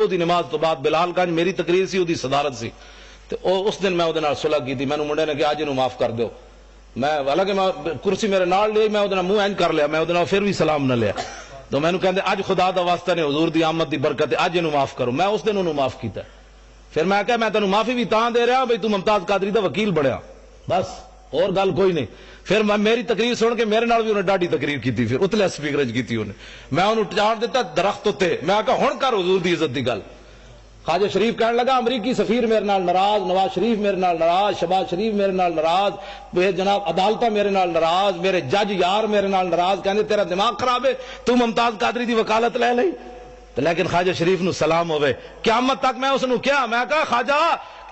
دی نماز تو بعد بلال گنج میری تقریر سی دی صدارت سی تے اس دن میں اودے نال صلح کیتی مینوں منڈے نے کہ اج اینوں معاف کر دیو میں حالانکہ میں کرسی میرے نال لئی میں اودے نال منہ اینج کر لیا میں اودے نال پھر بھی سلام نہ لیا تو مینوں کہندے اج خدا دا واسطہ نے حضور دی آمد دی برکت اج اینوں معاف کرو میں اس دن انہوں معاف کیتا پھر میں کہا میں تینوں معافی بھی تاں دے رہا بھئی تو ممتاز قادری دا وکیل بنیا بس اور گل کوئی نہیں پھر میں میری تقریر سن کے میرے نال بھی انہیں ڈاڈی تقریر کیتی پھر اتلے سپیکر وچ کیتی انہیں میں انہوں چاڑ دیتا درخت تے میں کہا ہن کر حضور دی عزت دی گل خواجہ شریف کہنے لگا امریکی سفیر میرے نال ناراض نواز شریف میرے نال ناراض شہباز شریف میرے نال ناراض جناب عدالتہ میرے نال ناراض میرے جج یار میرے نال ناراض کہندے تیرا دماغ خراب ہے تو ممتاز قادری دی وکالت لے لئی لیکن خواجہ شریف نو سلام ہوئے قیامت تک میں اس نو کیا میں کہا خواجہ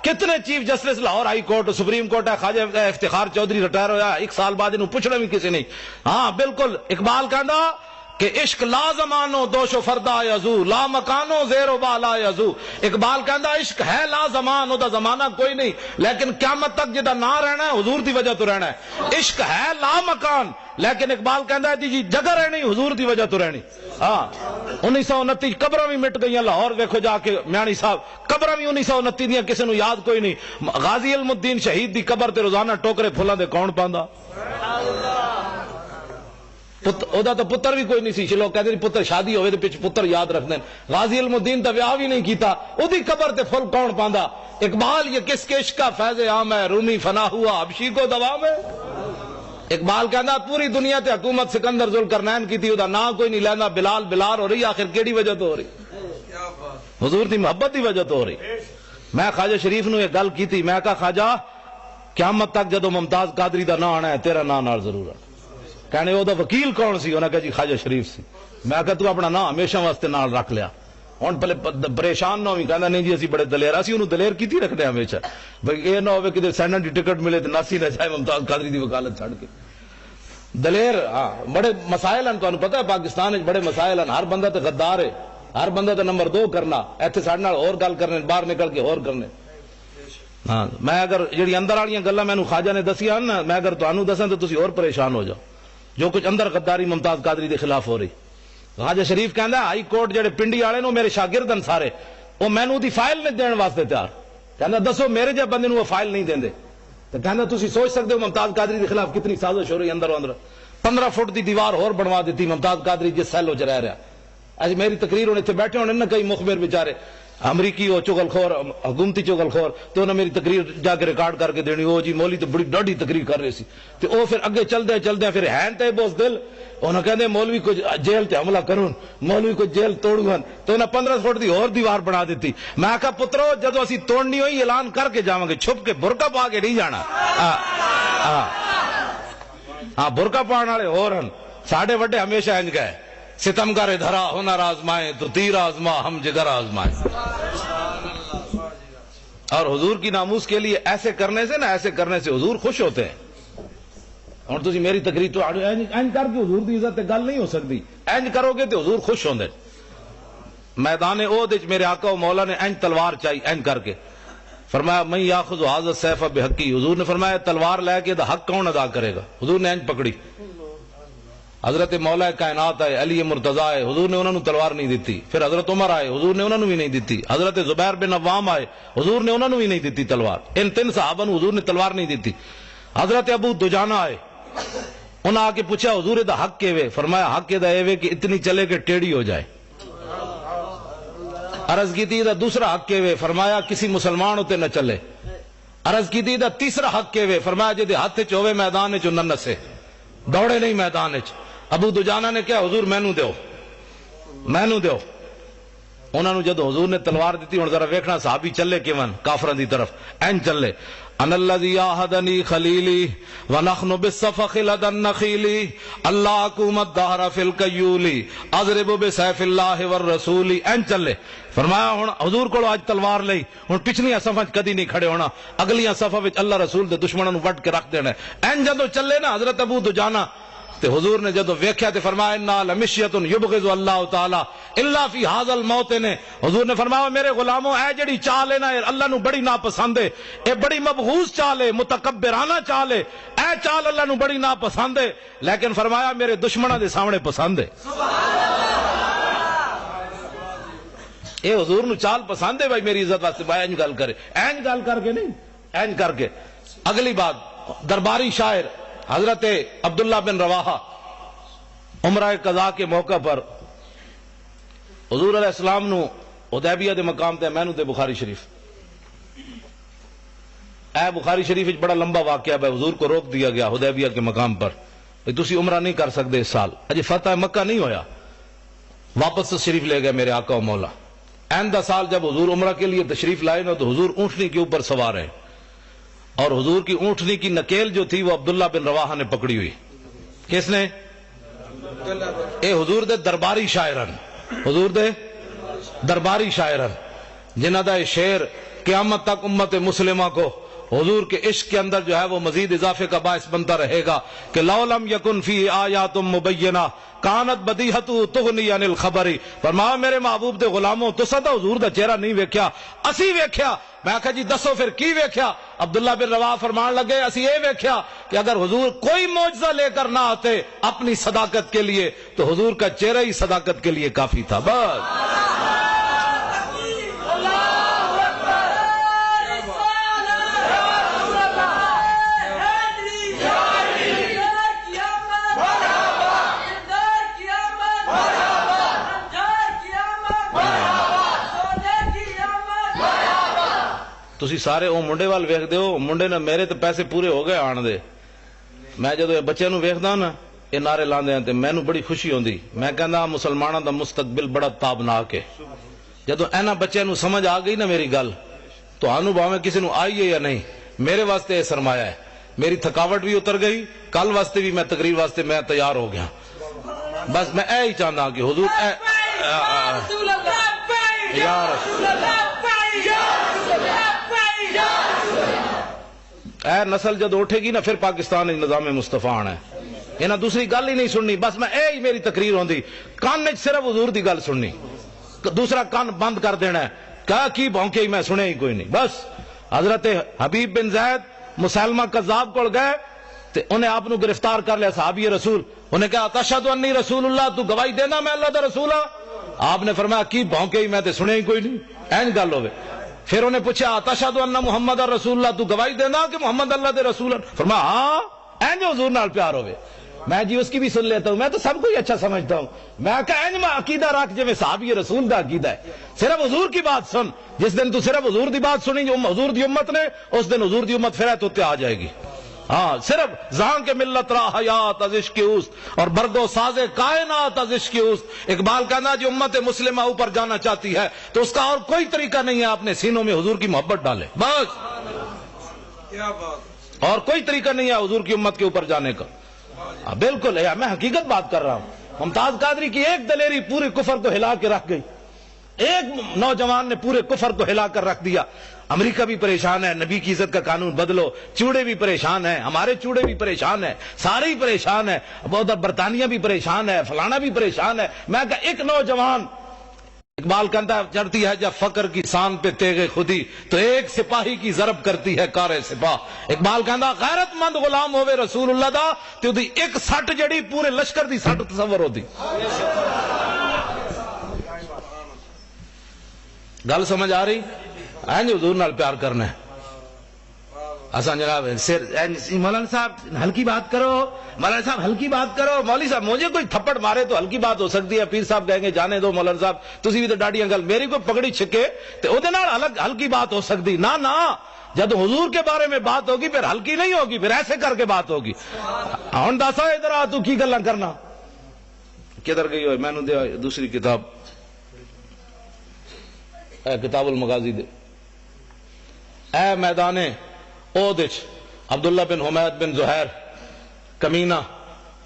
کتنے chief justice Lahore high court supreme court ہے خواجہ افتخار چودھری ریٹائر ہویا ایک سال بعد انہوں پوچھنا بھی کسی نہیں ہاں بالکل اقبال کہندا کہ عشق لا زمانو دوش و فردا یزو لا مکانو زیر و بالا یزو اقبال کہندا عشق ہے لا زمان دا زمانہ کوئی نہیں لیکن قیامت تک جدا نہ رہنا ہے حضور دی وجہ تو رہنا ہے عشق ہے لا مکان لیکن اقبال کہندا ہے جی جگہ رہنی حضور دی وجہ تو رہنی ہاں 1929 قبراں بھی مٹ گئیاں لاہور ویکھو جا کے میانی صاحب قبراں بھی 1929 دیاں کسے نو یاد کوئی نہیں غازی علم الدین شہید دی قبر تے روزانہ ٹوکرے پھلاں دے کون پاندا اودا تو پتر بھی کوئی نہیں سی لوگ کہتے پتر شادی ہوئے تے پچھ پتر یاد رکھ دیں غازی علم الدین تا ویاہ بھی نہیں کیتا اودی قبر تے پھل کون پاندا اقبال یہ کس کے عشق کا فیض عام ہے رومی فنا ہوا حبشی کو دوام ہے اقبال کہنا پوری دنیا تے حکومت سکندر ذوالقرنین کی تھی ادا نا کوئی نہیں لینا بلال بلال ہو رہی آخر کیڑی وجہ تو ہو رہی حضور دی محبت دی وجہ تو ہو رہی میں خواجہ شریف نو یہ گل کی تھی میں کہا خواجہ قیامت تک جدو ممتاز قادری دا نا آنا ہے تیرا نا نال ضرور آنا کہنے وہ دا وکیل کون سی انہوں نے کہا جی خواجہ شریف سی میں کہا تو اپنا نا ہمیشہ واسطے نال رکھ لیا ہوں پہلے پریشان نہ ہوئی کہنا نہیں جی اسی بڑے دلیر اسی انہوں دلیر کی تھی رکھنے ہمیشہ بھئی یہ نہ ہوئے کہ سینٹ دی ٹکٹ ملے تو ناسی نہ جائے ممتاز قادری دی وکالت چھڑ کے دلیر ہاں بڑے مسائل ہیں تو پتہ ہے پاکستان میں بڑے مسائل ہیں ہر بندہ تو غدار ہے ہر بندہ تو نمبر 2 کرنا ایتھے ساڈے نال اور گل کرنے باہر نکل کے اور کرنے ہاں میں اگر جڑی اندر والیاں گلاں مینوں خواجہ نے دسیاں نا میں اگر تانوں دساں تو تسی اور پریشان ہو جاؤ جو کچھ اندر غداری ممتاز قادری دے خلاف ہو رہی خواجہ شریف کہندا ہائی کورٹ جڑے پنڈی والے نو میرے شاگرد ہیں سارے وہ مینوں دی فائل نہیں دین واسطے تیار کہندا دسو میرے جے بندے نو وہ فائل نہیں دیندے تو کہندا تسی سوچ سکدے ہو ممتاز قادری دے خلاف کتنی سازش ہو رہی اندر اندر 15 فٹ دی دیوار اور بنوا دیتی ممتاز قادری جس سیلو چ رہ رہا ایسی میری تقریر ہونے تھے بیٹھے ہونے نا کئی مخبر بیچارے امریکی ہو چغل خور حکومتی چغل خور تو انہوں نے میری تقریر جا کے ریکارڈ کر کے دینی وہ جی مولی تو بڑی ڈاڈی تقریر کر رہے سی تو وہ پھر اگے چل دے پھر ہین تے بوس دل انہوں کہندے مولوی کو جیل تے حملہ کرون مولوی کو جیل توڑون تو انہوں 15 فٹ دی اور دیوار بنا دیتی میں کہا پترو جدو اسی توڑنی ہوئی اعلان کر کے جاواں گے چھپ کے برقع پا کے نہیں جانا ہاں برقع پانے والے اور ہیں ساڈے وڈے ہمیشہ انج گئے ستمگر دھرا ہنر آزمائے تو تیر آزما ہم جگر آزمائے اور حضور کی ناموس کے لیے ایسے کرنے سے حضور خوش ہوتے ہیں اور تسی میری تقریر تو اینج کر کے حضور دی عزت تے گل نہیں ہو سکتی اینج کرو گے تو حضور خوش ہوندے میدان احد وچ میرے آقا و مولا نے اینج تلوار چاہی اینج کر کے فرمایا میں یاخذ ھذا السیف بحقی حضور نے فرمایا تلوار لے کے دا حق کون ادا کرے گا حضور نے اینج پکڑی حضرت مولا کائنات آئے علی مرتضی آئے حضور نے انہوں نے تلوار نہیں دیتی پھر حضرت عمر آئے حضور نے انہوں نے بھی نہیں دیتی حضرت زبیر بن عوام آئے حضور نے انہوں نے بھی نہیں دیتی تلوار ان 3 صحابہ نے حضور نے تلوار نہیں دیتی حضرت ابو دجانہ آئے انہوں آ کے پوچھا حضور دا حق کے وے فرمایا حق کے دا اے وے کہ اتنی چلے کہ ٹیڑھی ہو جائے عرض کی تھی دا دوسرا حق کے وے فرمایا کسی مسلمان ہوتے نہ چلے عرض کی تھی دا تیسرا حق کے وے فرمایا جے دے ہاتھ چوے میدان چ نہ نسے دوڑے نہیں میدان چ ابو دجانہ نے کیا حضور مینوں دیو انہوں نے جدو حضور نے تلوار دیتی ہوں ذرا ویکھنا صحابی چلے کیون کافران دی طرف این چلے ان الذی آہدنی خلیلی ونحن بالصفخ لدى النخیل اللہ حکومت دہر فی القیولی اضرب بسیف اللہ والرسول این چلے فرمایا ہوں حضور کو آج تلوار لئی ہوں پچھلیاں صفحہ کدی نہیں کھڑے ہونا اگلیاں صفحہ وچ اللہ رسول دے دشمنوں وٹ کے رکھ دینا این جدو چلے نا حضرت ابو دجانہ تے حضور نے جدو ویکھیا تے فرمایا انا لمشیۃ یبغض اللہ تعالی الا فی ھذا الموت نے حضور نے فرمایا میرے غلاموں اے جڑی چال ہے نا اللہ نو بڑی ناپسند ہے اے بڑی مبغوض چال ہے متکبرانہ چال ہے اے چال اللہ نو بڑی ناپسند ہے لیکن فرمایا میرے دشمناں دے سامنے پسند ہے اے حضور نو چال پسند ہے بھائی میری عزت واسطے بھائی اینج گل کرے، اینج گل کر کے نہیں، اینج کر کے۔ اگلی بات، درباری شاعر حضرت عبداللہ بن رواحہ عمرہ قضاء کے موقع پر حضور علیہ السلام نو حدیبیہ دے مقام تے میں نو تے بخاری شریف، اے بخاری شریف بڑا لمبا واقعہ ہے، حضور کو روک دیا گیا حدیبیہ کے مقام پر، تسی عمرہ نہیں کر سکتے اس سال، اجے فتح مکہ نہیں ہویا، واپس تشریف لے گئے میرے آقا و مولا۔ آئندہ سال جب حضور عمرہ کے لیے تشریف لائے نا تو حضور اونٹنی کے اوپر سوار ہیں، اور حضور کی اونٹنی کی نکیل جو تھی وہ عبداللہ بن رواحہ نے پکڑی ہوئی۔ کس نے؟ اے حضور دے درباری شاعرن، حضور دے درباری شاعرن، جنہ دا شعر قیامت تک امت مسلمہ کو حضور کے عشق کے اندر جو ہے وہ مزید اضافے کا باعث بنتا رہے گا کہ لو لم یکن فی آیات مبینہ کانت بدیہت تغنی عن الخبری۔ فرمایا میرے محبوب دے غلاموں تو سدا حضور دا چہرہ نہیں ویکھیا، اسی ویکھیا۔ میں کہا جی دسو پھر کی ویکھیا؟ عبداللہ بن رواحہ فرمان لگے اسی یہ ویکھیا کہ اگر حضور کوئی معجزہ لے کر نہ آتے اپنی صداقت کے لیے تو حضور کا چہرہ ہی صداقت کے لیے کافی تھا۔ بس تسی سارے او منڈے وال ویکھ دیو، منڈے نے میرے تے پیسے پورے ہو گئے آن دے۔ میں جدو یہ بچے نو ویکھدا نا یہ نعرے لاندے ہیں تے مینوں بڑی خوشی ہوندی، میں کہندا مسلماناں دا مستقبل بڑا تابناک ہے۔ جدو اینا بچے نو سمجھ آ گئی نا میری گل تو آنو باویں کسی نو آئی ہے یا نہیں، میرے واسطے یہ سرمایہ ہے، میری تھکاوٹ بھی اتر گئی، کل واسطے بھی میں تقریر واسطے میں تیار ہو گیا۔ بس میں اے ہی چاہنا کہ حضور یا رسول اے نسل جد اٹھے گی نا پھر پاکستان نظام مصطفیٰ آنا ہے، یہ نہ دوسری گل ہی نہیں سننی، بس میں اے ہی میری تقریر ہوندی، کان نے صرف حضور دی گل سننی، دوسرا کان بند کر دینا ہے، کہا کی بھونکے ہی میں سنے ہی کوئی نہیں۔ بس حضرت حبیب بن زید مسلمہ کذاب کو گئے تے انہیں آپ نو گرفتار کر لیا صحابی رسول، انہیں کہا تشہد انی رسول اللہ، تو گواہی دینا میں اللہ دا رسول ہاں؟ آپ نے فرمایا کی بھونکے ہی میں تے سنے ہی کوئی نہیں، این گل ہوئے۔ پھر انہیں پوچھا تشہد ان محمد رسول اللہ، تو گواہی دینا کہ محمد اللہ دے رسول ہیں؟ فرمایا ہاں، این جو حضور نال پیار ہوئے۔ میں جی اس کی بھی سن لیتا ہوں، میں تو سب کو ہی اچھا سمجھتا ہوں، میں کہا این میں عقیدہ رکھ جو میں صحابی رسول دا عقیدہ ہے، صرف حضور کی بات سن، جس دن تو صرف حضور دی بات سنی جو حضور دی امت نے، اس دن حضور دی امت پھر تو تے آ جائے گی۔ ہاں صرف زان کے ملت را حیات از عشق اوست اور برد و ساز کائنات از عشق اوست۔ اقبال کہنا جو امت مسلمہ اوپر جانا چاہتی ہے تو اس کا اور کوئی طریقہ نہیں ہے اپنے سینوں میں حضور کی محبت ڈالے، بس اور کوئی طریقہ نہیں ہے حضور کی امت کے اوپر جانے کا۔ بالکل ہے، میں حقیقت بات کر رہا ہوں۔ ممتاز قادری کی ایک دلیری پورے کفر کو ہلا کے رکھ گئی، ایک نوجوان نے پورے کفر کو ہلا کر رکھ دیا۔ امریکہ بھی پریشان ہے، نبی کی عزت کا قانون بدلو، چوڑے بھی پریشان ہیں، ہمارے چوڑے بھی پریشان ہیں، سارے ہی پریشان ہیں، ادھر برطانیہ بھی پریشان ہے، فلانا بھی پریشان ہے۔ میں کہا ایک نوجوان، اقبال کہتا ہے چڑھتی ہے جب فقر کی سان پہ تیغ خودی تو ایک سپاہی کی ضرب کرتی ہے کار سپاہ۔ اقبال کہتا غیرت مند غلام ہوئے رسول اللہ دا تو دی ایک سٹ جڑی پورے لشکر دی سٹ تصور ہوتی۔ گل سمجھ آ رہی؟ اینج حضور نال پیار کرنا ہے۔ آسان جناب مولانا صاحب ہلکی بات کرو، مولانا صاحب ہلکی بات کرو، مولوی صاحب مجھے کوئی تھپڑ مارے تو ہلکی بات ہو سکتی ہے، پیر صاحب کہیں گے جانے دو مولانا صاحب تسی بھی تو ڈاڈیاں گل، میری کوئی پگڑی چھکے تو او دے نال ہلکی بات ہو سکتی نہ جب حضور کے بارے میں بات ہوگی پھر ہلکی نہیں ہوگی، پھر ایسے کر کے بات ہوگی۔ ہن دسا ادھر آ تو کی گلاں کرنا، کدھر گئی ہوئے؟ میں نے دیا دوسری کتاب کتاب المغازی دے، اے میدان احد عبداللہ بن حمید بن زہیر کمینہ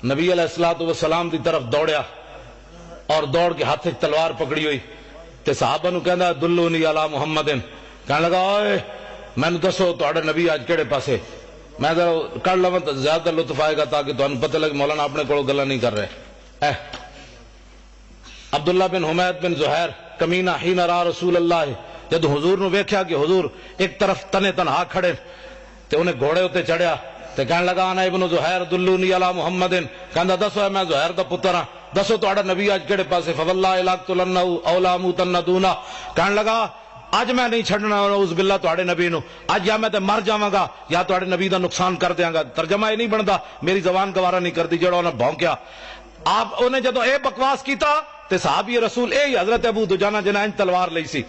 نبی علیہ الصلوۃ والسلام دی طرف دوڑیا اور دوڑ کے ہاتھ تلوار پکڑی ہوئی تے صحابہ نو کہندا دلونی علی محمد، کہنے لگا اوئے مینوں دسو تہاڈا نبی اج کیڑے پاسے، میں ذرا کر لواں تے زیادہ لطف آئے گا تاکہ تانوں پتہ لگے مولانا اپنے کول گلاں نہیں کر رہے۔ عبداللہ بن حمید بن زہیر کمینہ حین را رسول اللہ، جد حضور نو ویکھیا کہ حضور ایک طرف تنے تنہا کھڑے تے انہیں گھوڑے ہوتے چڑھیا تے کہنے لگا انا ابن زہیر دلونی علی محمد، کہندا دسو میں زہیر دا پتر ہاں، دسو تہاڈا نبی اج کہڑے پاسے؟ فواللہ لاقتلنہ او لاموتن دونا، کہن لگا اج میں نہیں چھڈنا نعوذ باللہ تہاڈے نبی نو، اج یا میں تے مر جاواں گا یا تہاڈے نبی دا نقصان کر دیاں گا۔ ترجمہ یہ نہیں بندا، میری زبان گوارا نہیں کرتی جڑا انہاں بھونکیا۔ آپ انہیں جدو اے بکواس کیتا تے صحابی رسول اے حضرت ابو دجانہ جنہیں تلوار لئی سی،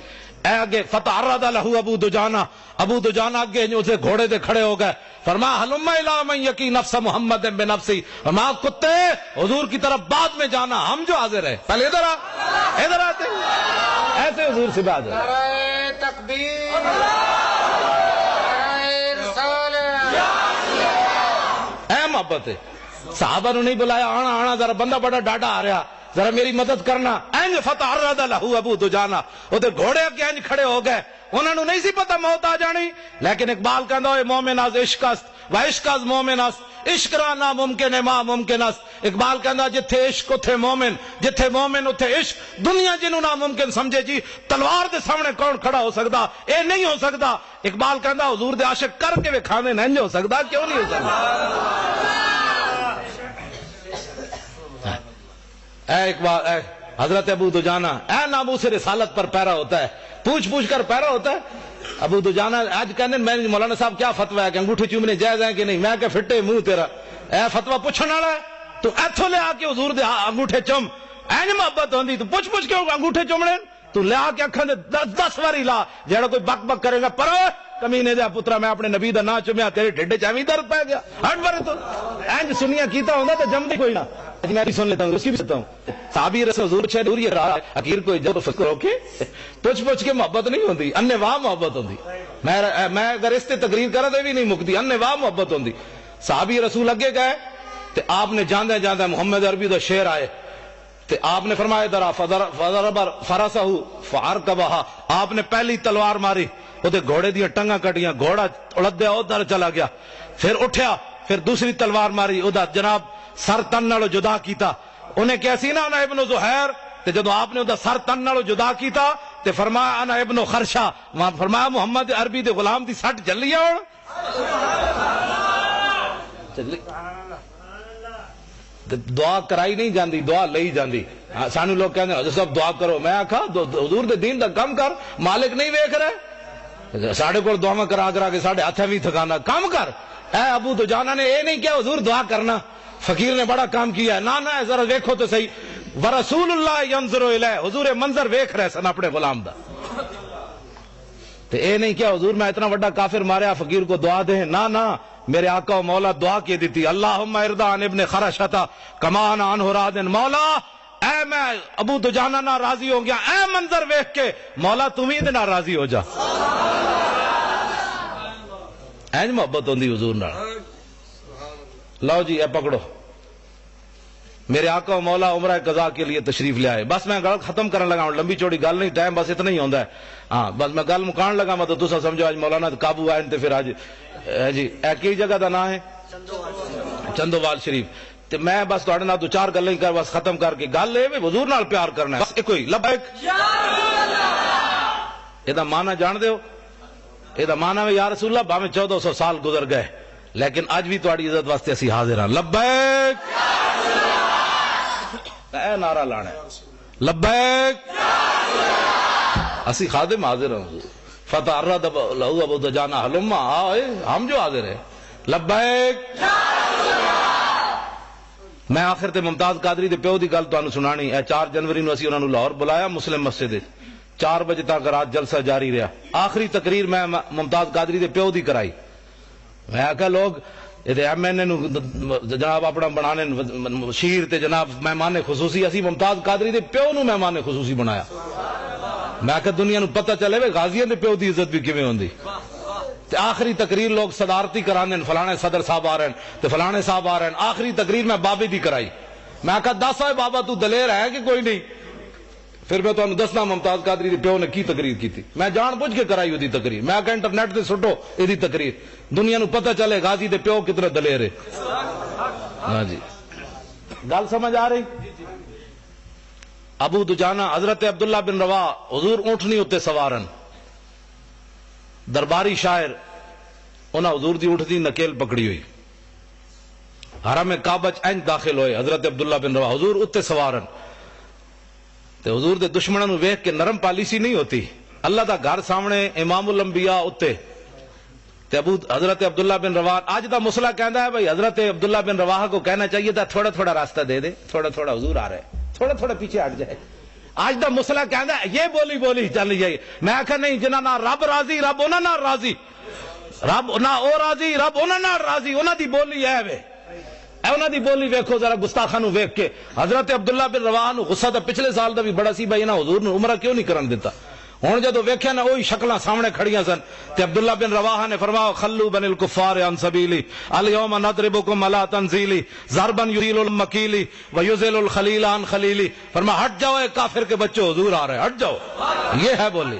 اے اگے فتعرض لہو ابو دجانہ اگے اسے گھوڑے دے کھڑے ہو گئے، فرمایا ہلم الی من یقی نفس محمد بنفسی، فرمایا کتے حضور کی طرف بعد میں جانا، ہم جو حاضر ہے، پہلے ادھر آتے ایسے حضور سے بات ہے۔ نعرہ تکبیر، نعرہ رسالت، اے محبت ہے، صحابہ نے نہیں بلایا آنا ذرا بندہ بڑا ڈاڈا آ رہا ذرا میری مدد کرنا، اینج فتعرض لہو ابو دجانہ، وہ تے گھوڑے اگے اینج کھڑے ہو گئے، انہوں نے نہیں سی پتا موت آ جانی، لیکن اقبال کہندا اے مومن از عشق است و عشق از مومن است، عشق را ناممکن ہے ما ممکن است۔ اقبال کہندا جتھے عشق اتھے مومن، جتھے مومن اتھے عشق، دنیا جنوں ناممکن سمجھے جی تلوار دے سامنے کون کھڑا ہو سکدا؟ اے نہیں ہو سکدا۔ اقبال کہندا حضور دے عاشق کر کے وکھاویں نہیں ہو سکدا، کیوں نہیں ہو سکدا؟ اے اقبال، اے حضرت ابو دجانہ، اے ناموس رسالت پر پیرا ہوتا ہے، پوچھ کر پیرا ہوتا ہے۔ ابو دجانہ آج کہنے میں مولانا صاحب کیا فتویٰ ہے کہ انگوٹھے چومنے جائز ہیں کہ نہیں؟ میں کہ پھٹے منہ تیرا، اے فتویٰ پوچھنے والا ہے تو ایتھوں لے آ کے حضور دے انگوٹھے چوم، این محبت ہوندی تو پوچھ کے انگوٹھے چومنے، تو لے آ کے اکھاں دے 10 واری لا، جیڑا کوئی بک کرے گا پر کمینے دے پترا میں اپنے نبی دا نا چومیا تیرے ڈھڈے چ ایویں درد پے گیا، ہٹ بڑے تو اینج سنیا کیتا ہوندا تے جمدی کوئی نہ۔ میں بھی سن لیتا ہوں، اس کی بھی سنتا ہوں۔ صحابی رسول حضور چھے دور یہ رہا اخیر کوئی جب فکر ہو کے پوچھ کے محبت نہیں ہوندی، اننے واہ محبت ہوندی۔ میں اگر اس تے تقریر کرا تو بھی نہیں مکتی، اننے واہ محبت ہوندی۔ صحابی رسول اگے گئے تے آپ نے جاندے محمد عربی دا شعر آئے تے آپ نے فرمایا درا فضرب فرسہ فارکبہا، آپ نے پہلی تلوار ماری، وہ گھوڑے دیا ٹنگا کٹیاں، گھوڑا اڑدیا ادھر چلا گیا، پھر اٹھیا، پھر دوسری تلوار ماری، ادھر جناب سر تن نالو جدا کیتا، انہیں کیا سی نا انا ابن زہیر، تے جدو آپ نے ادھر سر تن نالو جدا کیتا تے فرمایا انا ابن خرشہ، وہاں فرمایا محمد عربی دے غلام دی سٹ جلی آن دعا کرائی نہیں جاندی، دعا لئی جاندی۔ سانو لوگ کہنے حضرت صاحب دعا کرو، میں آکھا حضور دے دین دا کم کر، مالک نہیں ویکھ رہے ساڑھے کو دعا کرا کے ساڑھے ہاتھیں بھی تھکانا، کام کر۔ اے ابو دجانہ نے اے نہیں کیا حضور دعا کرنا، فقیر نے بڑا کام کیا ہے، نہ ذرا ویکھو تو صحیح، ورسول اللہ ینظر الیہ، حضور منظر ویکھ رہے سن اپنے غلام دا، تے اے نہیں کیا حضور میں اتنا بڑا کافر ماریا فقیر کو دعا دیں، نہ میرے آقا و مولا دعا کی دیتی، اللہم ارضا عن ابن خرشہ کما انا عنہ راض، مولا اے میں ابو دجانہ نہ راضی ہو گیا، اے منظر ویکھ کے مولا تم ہی نہ راضی ہو جا۔ اینج محبت ہوندی حضور نال۔ لو جی اے پکڑو، میرے آقا و مولا عمرہ قضا کے لیے تشریف لے آئے۔ بس میں گل ختم کرنے لگا ہوں، لمبی چوڑی گل نہیں، ٹائم بس اتنا ہی ہوندا ہے، ہاں بس میں گل مکان لگا میں تو تسا سمجھو آج مولانا قابو آئے تے پھر آج جی اے کی جگہ دا نام ہے چندوال شریف، تے میں بس تہاڈے نال دو چار گلاں ہی کر بس ختم کر کے، گل اے وی حضور نال پیار کرنا ہے، بس ایک ہوئی لبیک یا رسول اللہ، اے دا معنی جان دے ہو؟ اے دا معنی ہے یا رسول اللہ، بھاویں 1400 سال گزر گئے لیکن اج بھی تہاڈی عزت واسطے اسی حاضر ہاں، لبیک یا رسول اللہ، اے نعرہ لانا ہے لبیک یا رسول اللہ، اسی خادم حاضر ہوں، فتعرض لہو ابو دجانہ ہلما، ہم جو حاضر ہیں، لبیک یا رسول اللہ۔ میں آخر تے ممتاز قادری دے پیو دی گل تانوں سنانی ہے۔ 4 جنوری نو اسی انہاں نوں لاہور بلایا مسلم مسجد، 4 بجے تک رات جلسہ جاری رہا، آخری تقریر میں ممتاز قادری دے پیو دی کرائی۔ میں آکھا لوگ ایم این اے نو جناب اپنا بنانے شیر تے جناب مہمان خصوصی، اسی ممتاز قادری دے پیو نو مہمان خصوصی بنایا۔ میں کہ دنیا نو پتہ چلے وے غازیاں دے پیو دی عزت بھی کیویں ہوندی۔ تے آخری تقریر لوگ صدارتی کرانے، فلانے صدر صاحب آ رہے ہیں تے فلانے صاحب آ رہے ہیں، آخری تقریر میں بابے دی کرائی۔ میں کہا دس ہوئے بابا تو دلیر ہے کہ کوئی نہیں؟ پھر میں تمہیں دسنا ممتاز قادری دے پیو نے کی تقریر کی تھی، میں جان بوجھ کے کرائی دی تقریر، میں کہ انٹرنیٹ تے سٹو یہ تقریر، دنیا نو پتہ چلے غازی دے پیو کتنے دلیر ہے۔ ہاں جی گل سمجھ آ رہی؟ ابو دجانہ حضرت عبداللہ بن روا حضور اونٹنی اتے سوارن، درباری شاعر انہاں حضور دی اونٹنی نکیل پکڑی ہوئی، حرم کعبہ انج داخل ہوئے حضرت عبداللہ بن رواحہ حضور اتنے سوارن تے حضور دے دشمنوں نو ویکھ کے نرم پالیسی نہیں ہوتی، اللہ دا گھر سامنے امام الانبیاء اتنے تے حضرت عبداللہ بن رواحہ آج دا مسئلہ کہندا ہے بھائی حضرت عبداللہ بن رواحہ کو کہنا چاہیے تھا تھوڑا تھوڑا راستہ دے دے، تھوڑا تھوڑا حضور آ رہے تھوڑا تھوڑا پیچھے ہٹ جائے. آج دا مسئلہ کہندا ہے یہ بولی چل جائے. میں آکھا نہیں جنہاں نہ رب راضی رب انہاں نال راضی، رب نہ او راضی رب انہاں نال راضی. انہاں دی بولی ہے وے اے انہاں دی بولی ویکھو ذرا گستاخاں نو ویکھ کے. حضرت عبداللہ بن رواحہ نو غصہ تو پچھلے سال دا بھی بڑا سی بھائی انہاں حضور نو عمرہ کیوں نہیں کرن دیتا. ہن جدو ویکھیا نا وہی شکلاں سامنے کھڑیاں سن تے عبداللہ بن رواحہ نے فرمایا خلو بن الکفار عن سبیلی الیوم نضربکم علی تنزیلی ضربا یزیل المکیلی ویزل الخلیل عن خلیلی. فرمایا ہٹ جاؤ اے کافر کے بچوں حضور آ رہے ہٹ جاؤ. یہ ہے بولی،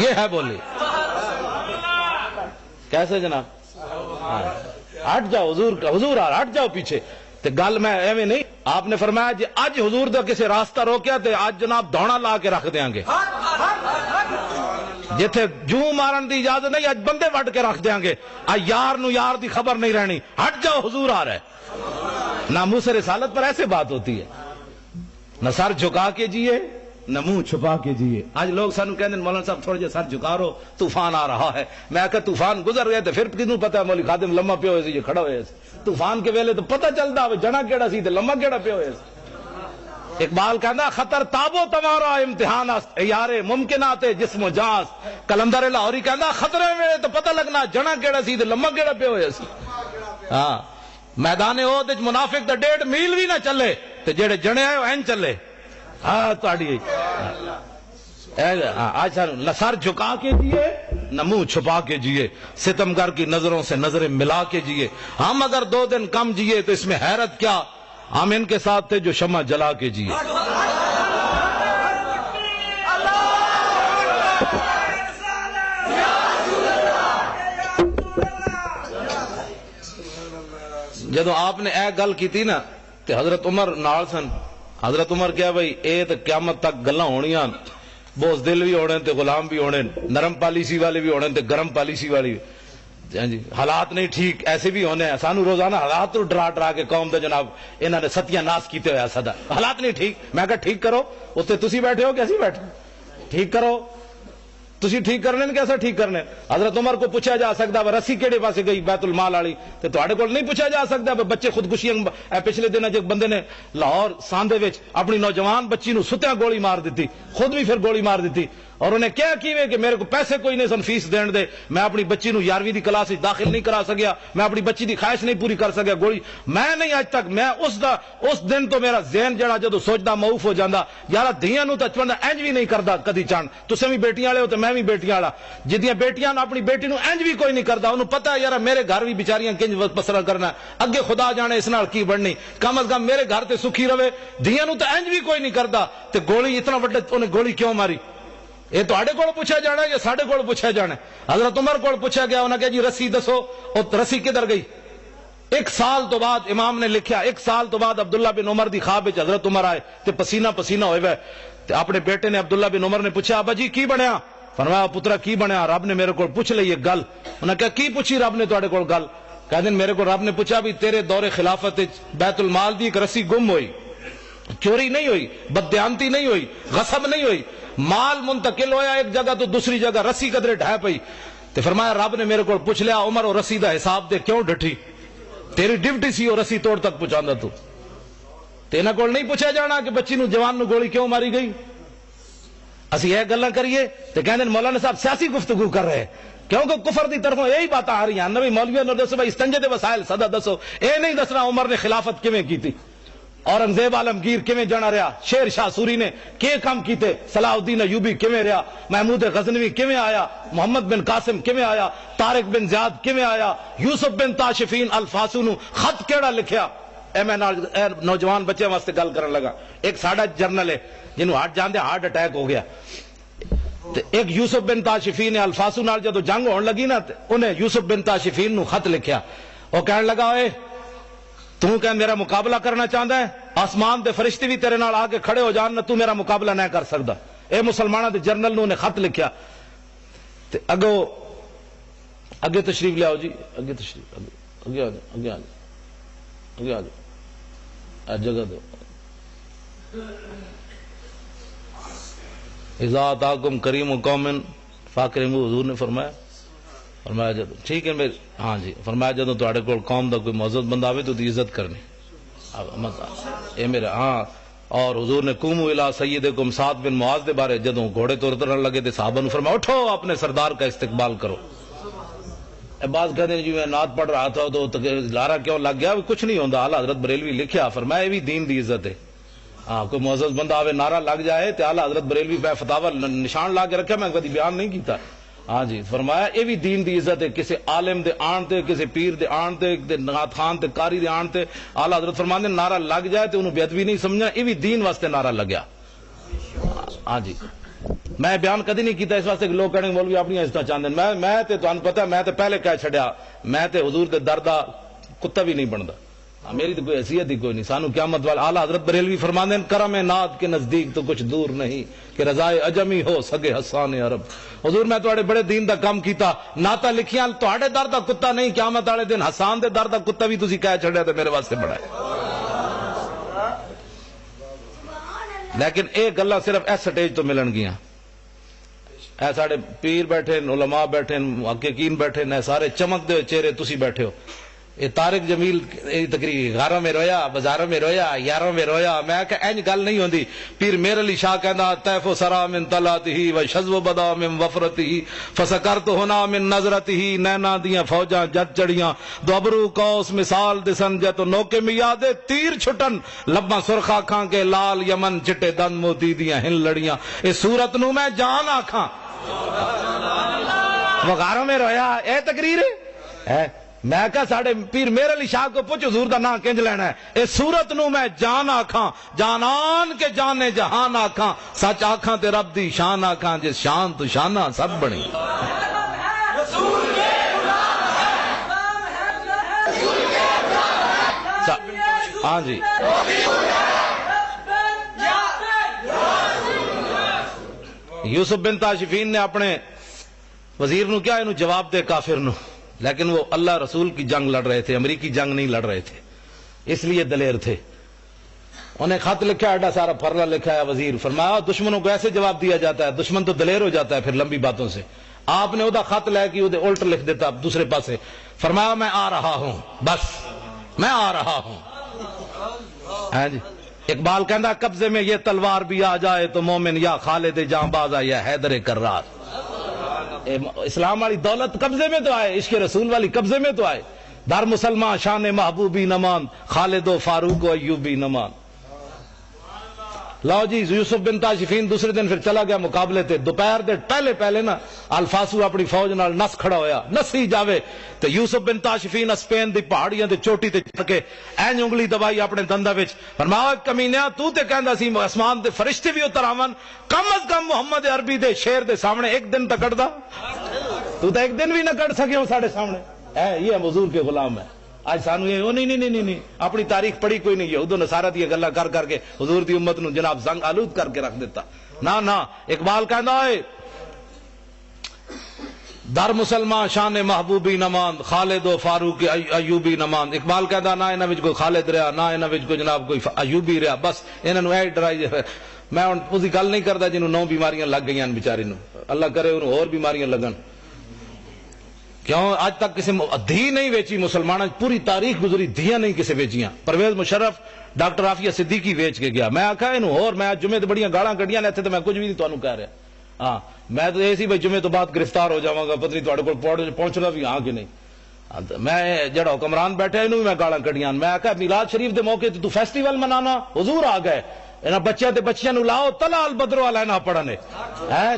یہ ہے بولی. کیسے جناب ہٹ جاؤ حضور کا حضور آ رہا ہٹ جاؤ پیچھے. تے گل میں ایویں نہیں، آپ نے فرمایا جی اج حضور دا کسی راستہ روکیا تے اج جناب دوڑا لا کے رکھ دیاں گے. جتھے جوں مارن دی اجازت نہیں اج بندے وڈ کے رکھ دیاں گے. یار نو یار دی خبر نہیں رہنی، ہٹ جاؤ حضور آ رہا ہے. ناموس رسالت پر ایسے بات ہوتی ہے، نہ سر جھکا کے جیے نہ منہ چھپا کے جیے. آج لوگ سانو کہندے مولانا صاحب تھوڑا جہا سر جھکا رہو طوفان آ رہا ہے. میں کہا طوفان گزر گئے تو پھر کنوں پتہ ہے مولوی خادم لمبا پیا ہوئے سی کھڑا ہوئے سی. طوفان کے ویلے تو پتہ چلتا جنا کیڑا سی تے لمبا کیڑا پیا ہوئے سی. اقبال کہندا خطر تابو تمہارا امتحان است یار ممکنات جسم و جان است. کلندر لاہوری کہندا خطرے ویلے تو پتہ لگنا جنا کیڑا سی تے لمبا کیڑا پیا ہوئے سی. ہاں میدان عہد وچ منافق دا 1.5 میل بھی نہ چلے تے جڑے جنے آئے این چلے. ہاں تہاڈی آج نہ سر جھکا کے جیے نہ منہ چھپا کے جیے، ستمگر کی نظروں سے نظریں ملا کے جیے. ہم اگر 2 دن کم جیے تو اس میں حیرت کیا، ہم ان کے ساتھ تھے جو شمع جلا کے جیے. جدو آپ نے اے گل کی تھی نا تے حضرت عمر نال سن. حضرت عمر کیا بھائی اے تو قیامت تک گلاں ہونیاں، بوز دل بھی ہونے تے غلام بھی ہونے، نرم پالیسی والے بھی ہونے تے گرم پالیسی والے بھی. جی حالات نہیں ٹھیک ایسے بھی ہونے ہیں. سانو روزانہ حالات تو ڈرا کے قوم دے جناب انہوں نے ستیاں ناس کیتے ہوئے صدا حالات نہیں ٹھیک. میں کہا ٹھیک کرو، اتنے تسی بیٹھے ہو کیسی بیٹھے ٹھیک کرو. تسی ٹھیک کرنے کیسا ٹھیک کرنے. حضرت عمر کو پوچھا جا سکتا ہے رسی کیڑے پاسے گئی بیت المال والی تے تواڈے کول نہیں پوچھا جا سکتا بچے خودکشیاں. پچھلے دن ایک بندے نے لاہور ساندے وچ اپنی نوجوان بچی نو ستیاں گولی مار دیتی، خود بھی پھر گولی مار دیتی. اور انہیں کیا کیویں کہ میرے کو پیسے کوئی نہیں سن فیس دین دے، میں اپنی بچی نو 11ویں دی کلاس وچ داخل نہیں کرا سکیا، میں اپنی بچی دی خواہش نہیں پوری کر سکیا. گولی میں نہیں اج تک میں اس دن تو میرا ذہن جڑا جدو سوچدا معوف ہو جاندا یار دھیاں نو تے چوندا انج بھی نہیں کردا کدی چان. تسیں بھی بیٹیاں والے ہو تے میں بھی بیٹیاں والا. جدیاں بیٹیاں اپنی بیٹی نو انج بھی کوئی نہیں کردا، انہوں پتہ ہے یار میرے گھر بھی بیچاریاں کنج بسر کرنا اگے خدا جانے اس نال کی بننی. کم از کم میرے گھر تے سکھی رہے. دھیاں نو تے انج بھی کوئی نہیں کردا تے گولی اتنا وڈا انہیں گولی کیوں ماری. یہ تواڈے کول پوچھا جانا یا ساڈے کول پوچھا جانا. حضرت عمر کول پوچھا گیا، انہاں کہا جی رسی دسو، اور رسی کدھر گئی. 1 سال تو بعد امام نے لکھیا 1 سال تو بعد عبداللہ بن عمر دی خواب وچ حضرت عمر آئے تے پسینہ پسینہ ہوئے ہوئے تے اپنے بیٹے نے عبداللہ بن عمر نے پوچھا ابا جی کی بنیا. فرمایا پترا کی بنیا رب نے میرے کو پوچھ لئی ایک گل. انہاں کہا کی پوچھی رب نے تواڈے کول گل. کہندے میرے کو رب نے پوچھا بھی تیرے دور خلافت بیت المال دی ایک رسی گم ہوئی، چوری نہیں ہوئی، بددیانتی نہیں ہوئی، غصب نہیں ہوئی، مال منتقل ہویا ایک جگہ تو دوسری جگہ، رسی قدرے ڈھہ پئی. تے فرمایا رب نے میرے کو پوچھ لیا عمر اور رسی دا حساب دے کیوں ڈٹھی، تیری ڈیوٹی سی اور رسی توڑ تک پہنچاندا تو. تے انہاں کول نہیں پوچھا جانا کہ بچی نو جوان نو گولی کیوں ماری گئی. اسی یہ گلاں کریے تے کہندے مولانا صاحب سیاسی گفتگو کر رہے ہیں کیونکہ کفر دی طرفوں یہی باتیں آ رہی ہیں. نبی مولویوں نے دسو بھائی استنجے دے وسائل صدا دسو. اے نہیں دسنا عمر نے خلافت کیویں کیتی، اورنگزیب عالمگیر کیویں جانا رہا، شیر شاہ سوری نے کیے کام کیتے، صلاح الدین ایوبی کیویں رہا، محمود غزنوی کیویں آیا، محمد بن قاسم کیویں آیا، طارق بن زیاد کیویں آیا، یوسف بن تاشفین الفاسو نو خط کیڑا لکھیا. اے میں نوجوان بچے واسطے گل کرن لگا. ایک ساڈا جرنل ہے جنوں ہارٹ جاندے ہارٹ اٹیک ہو گیا، ایک یوسف بن تاشفین نے الفاسو نال جدو جنگ ہون لگی نا انہیں یوسف بن تاشفین نو خط لکھیا. وہ کہن لگا اے تو کہ میرا مقابلہ کرنا چاہتا ہے، آسمان دے فرشتے بھی تیرے نال آ کے کھڑے ہو جان نہ تو میرا مقابلہ نہیں کر سکتا. اے مسلمانوں دے جرنل نو نے خط لکھیا. تے اگے تشریف لیاؤ جی، اگے تشریف اگے آ جاؤ، اگے آ جاؤ، اگے آ جاؤ، جگہ دو. اذا آتاکم کریم قوم فاکرموا، حضور نے فرمایا جب ٹھیک ہے میرے ہاں جی فرمایا جدو تواڈے کول قوم دا کوئی معزز بندہ آوے تو دی عزت کرنی اے میرے ہاں. اور حضور نے قوموا الی سیدکم سعد بن معاذ دے بارے جدوں گھوڑے تو اترن لگے تے صحابہ نے فرمایا اٹھو اپنے سردار کا استقبال کرو. بعض کہتے ہیں جی میں نعت پڑھ رہا تھا تو لارا کیوں لگ گیا؟ کچھ نہیں ہوندا. اعلیٰ حضرت بریلوی لکھیا فرمایا یہ بھی دین دی عزت ہے. ہاں کوئی معزز بندہ آوے نعرہ لگ جائے تے اعلیٰ حضرت بریلوی پہ فتاوی نشان لا کے رکھا، میں کبھی بیان نہیں کیتا. ہاں جی فرمایا یہ بھی دین دی عزت ہے. کسی عالم دے آن تے، کسی پیر دے آن تے، نعت خان تے، قاری دے آن تے اعلیٰ حضرت فرماندے نعرہ لگ جائے تے انہوں بے ادبی نہیں سمجھنا، یہ بھی دین واسطے نعرہ لگیا. ہاں جی میں بیان کدی نہیں کیتا اس واسطے کہ لوگ کہنے مولوی اپنی عزت چاہتے ہیں. میں تے تانوں پتہ ہے میں تے پہلے کہہ چھڈیا میں تے حضور دے در دا کتا بھی نہیں بندا. میری تو کوئی حیثیت ہی کوئی نہیں. سانو قیامت والا اعلیٰ حضرت بریلوی فرماندے کرم نعت کے نزدیک تو کچھ دور نہیں کہ رضائے عجمی ہو سگے حسان عرب. حضور میں تواڈے بڑے دین دا کام کیتا، نعتاں لکھیاں تواڈے در دا کتا نہیں، قیامت والے دن حسان دے در دا کتا بھی تسی کہہ چھڈیا تے میرے واسطے بڑا ہے. لیکن اے گلاں صرف اس سٹیج تو ملن گیاں. اے ساڈے پیر بیٹھے، علماء بیٹھے، محققین بیٹھے، نے سارے چمک دے چہرے تسی بیٹھے ہو. یہ طارق جمیل تقریر گھروں میں رویا، بازاروں میں رویا، یاروں میں رویا. میں کہ اینج گل نہیں ہوندی. پیر میر علی شاہ کہندا طیف و سرا من طلعته و شذو بدا من وفرته فسکرت هنا من نظرته. نینا دیاں فوجاں جت چڑیاں دو ابرو قوس مثال دسن جت نوکے میاد تیر چھٹن لباں سرخ آکھاں کے لال یمن چٹے دن موتی دیاں ہن لڑیاں. اس صورت نو میں جان آکھاں. وہ گھروں میں رویا. اے تقریر ہے. میں کہا ساڑھے پیر میر علی شاہ کو پوچھ حضور دا نام کنج لینا ہے. اس صورت نو میں جان آکھاں، جانان کے جانے جہان آکھاں، سچ آکھاں تے رب دی شان آکھاں، جس شان تو شانہ سب بڑی. ہاں جی یوسف بن تاشفین نے اپنے وزیر نو کیا انہوں جواب دے کافر نو، لیکن وہ اللہ رسول کی جنگ لڑ رہے تھے، امریکی جنگ نہیں لڑ رہے تھے، اس لیے دلیر تھے. انہیں خط لکھا ایڈا سارا پھرلا لکھا ہے. وزیر فرمایا دشمنوں کو ایسے جواب دیا جاتا ہے، دشمن تو دلیر ہو جاتا ہے پھر لمبی باتوں سے. آپ نے ادا خط لے کے ادھے الٹ لکھ دیتا دوسرے پاسے. فرمایا میں آ رہا ہوں، بس میں آ رہا ہوں. ہاں جی اقبال کہندا قبضے میں یہ تلوار بھی آ جائے تو مومن یا خالد جاں باز یا حیدر کرار. اسلام والی دولت قبضے میں تو آئے، عشق رسول والی قبضے میں تو آئے. در مسلمان شان محبوبی نمان، خالد و فاروق و ایوبی نمان. لو جی یوسف بن تاشفین دوسرے دن پھر چلا گیا مقابلے تے. دوپہر دے پہلے نا الفاسو اپنی فوج نال نس کھڑا ہویا، نسی جاوے تے یوسف بن تاشفین اسپین دی پہاڑیاں تے چوٹی تے چڑھ کے این انگلی دبائی اپنے دندا وچ. فرمایا کمینیا تو تے کہندا سی آسمان دے فرشتے بھی اتر آون، کم از کم محمد عربی دے شیر دے سامنے ایک دن تک کٹدا، تو تے ایک دن بھی نہ کٹ سکے ہو ساڈے سامنے. یہ حضور کے غلام ہے. آج سانو یہ نہیں اپنی تاریخ پڑھی کوئی نہیں. یہود و نصارہ دی گلاں کر کے حضور دی امت نو جناب زنگ آلود کر کے رکھ دیتا. نہ اقبال کہندا ہے در مسلمان شان محبوبی نماند، خالد و فاروق ایوبی نماند. اقبال کہندا نہ انہاں وچ کوئی خالد رہا، نہ انہاں وچ کوئی جناب کوئی ایوبی رہا، بس انہاں نو اے ڈرائی. میں ہن اسی گل نہیں کردا جنوں 9 بیماریاں لگ گئیاں بیچارے نو، اللہ کرے انہوں اور بیماریاں لگن. کیوں آج تک کسی دھی نہیں ویچی مسلمانوں، پوری تاریخ گزری دھیاں نہیں کسی ویچیاں. پرویز مشرف ڈاکٹر عافیہ صدیقی ویچ کے گیا. میں آکھا انہوں اور میں جمعے تے بڑیاں گالاں کڈیاں نے، ایتھے تے میں کچھ بھی نہیں تانوں کہہ رہا. ہاں میں تو ایسی بھائی جمعے تو بعد گرفتار ہو جاواں گا، پتہ نہیں تواڈے کول پہنچنا بھی ہاں کہ نہیں. میں جڑا حکمران بیٹھا انہوں بھی میں گالاں کڈیاں. میں آکھا میلاد شریف دے موقع تے تو فیسٹیول منانا، حضور آ گئے، انہاں بچیاں تے بچیاں نو لاؤ طلع البدر والا نہ پڑھنے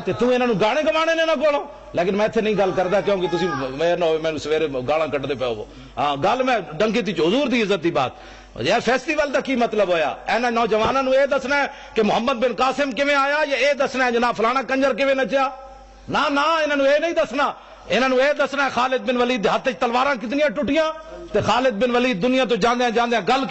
تے تو انہاں نو گانے گوانے نے نہ کولو. لیکن میں ایتھے نہیں گل کردا کیونکہ تسی میں سویرے گالاں کڈدے پے ہو. ہاں گل میں ڈنکی تے حضور دی عزت دی بات. یار فیسٹیول دا کی مطلب ہویا؟ انہاں نوجواناں نو اے دسنا ہے کہ محمد بن قاسم کیویں آیا، یا اے دسنا ہے جناب فلانا کنجر کیویں نچیا؟ نہ انہاں نو اے نہیں دسنا. انہاں نو اے دسنا ہے خالد بن ولید دے ہاتھ وچ تلواراں کتنیاں ٹوٹیاں تے خالد بن ولید دنیا تو جاندیاں جاندیاں گل